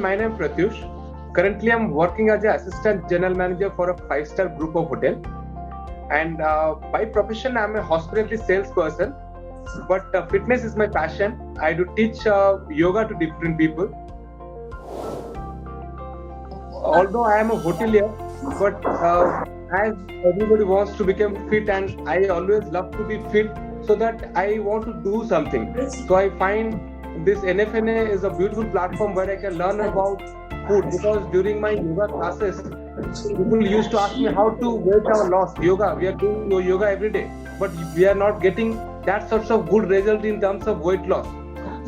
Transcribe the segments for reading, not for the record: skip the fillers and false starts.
My name is Pratyush. Currently, I'm working as an assistant general manager for a five-star group of hotel. And by profession, I'm a hospitality salesperson. But fitness is my passion. I do teach yoga to different people. Although I am a hotelier, but as everybody wants to become fit, and I always love to be fit, so that I want to do something. So I find this NFNA is a beautiful platform where I can learn about food, because during my yoga classes, people used to ask me how to weight our loss. Yoga, we are doing yoga every day, but we are not getting that sorts of good result in terms of weight loss.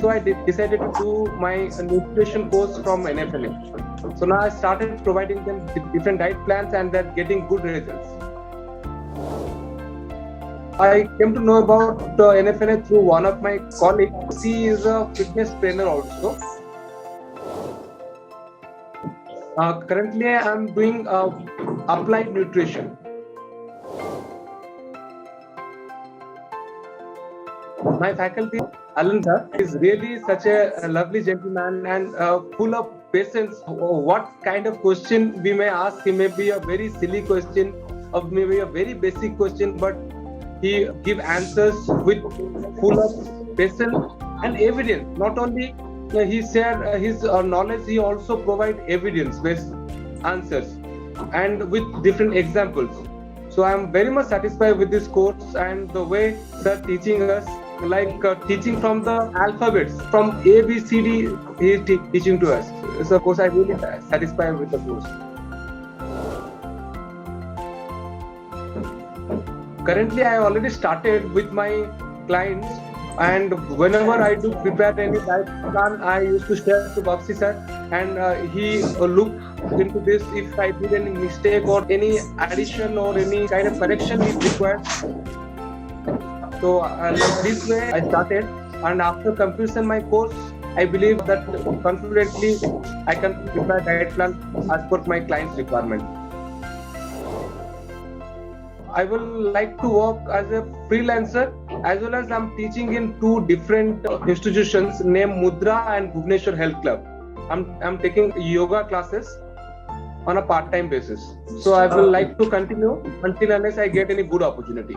So I decided to do my nutrition course from NFNA. So now I started providing them different diet plans, and they're getting good results. I came to know about NFNA through one of my colleagues. She is a fitness trainer also. Currently, I'm doing applied nutrition. My faculty, Alanda, is really such a lovely gentleman and full of patience. What kind of question we may ask, he may be a very silly question or maybe a very basic question, but he give answers with full of patience and evidence. Not only he share his knowledge, he also provide evidence-based answers and with different examples. So I am very much satisfied with this course and the way sir teaching us, like teaching from the alphabets, from A, B, C, D, he is teaching to us. So of course I really satisfied with the course. Currently I already started with my clients, and whenever I do prepare any diet plan, I used to share to Bakshi sir, and he look into this if I did any mistake or any addition or any kind of correction is required. So like this way I started, and after completion my course, I believe that confidently I can prepare diet plan as per my client's requirement. I will like to work as a freelancer, as well as I'm teaching in two different institutions named Mudra and Bhubaneswar Health Club. I'm taking yoga classes on a part-time basis. So I will like to continue until unless I get any good opportunity.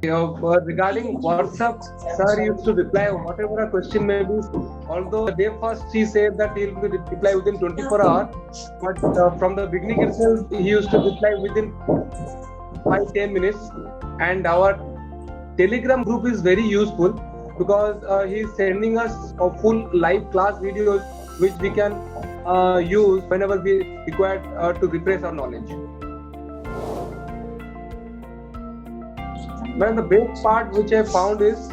Regarding WhatsApp, sir used to reply whatever a question may be. Although the day first he said that he will reply within 24 hours, but from the beginning itself he used to reply within 5-10 minutes. And our Telegram group is very useful because he is sending us a full live class videos which we can use whenever we require to refresh our knowledge. But the best part which I found is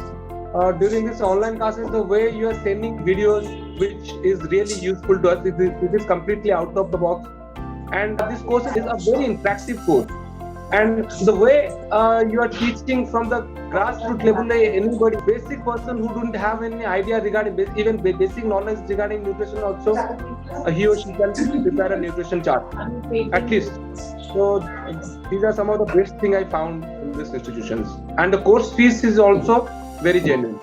during this online classes, the way you are sending videos, which is really useful to us. It is completely out of the box, and this course is a very interactive course. And the way you are teaching from the grassroots level, anybody, basic person who don't have any idea regarding even basic knowledge regarding nutrition, also he or she can prepare a nutrition chart at least. So these are some of the best things I found in these institutions, and the course fees is also very genuine.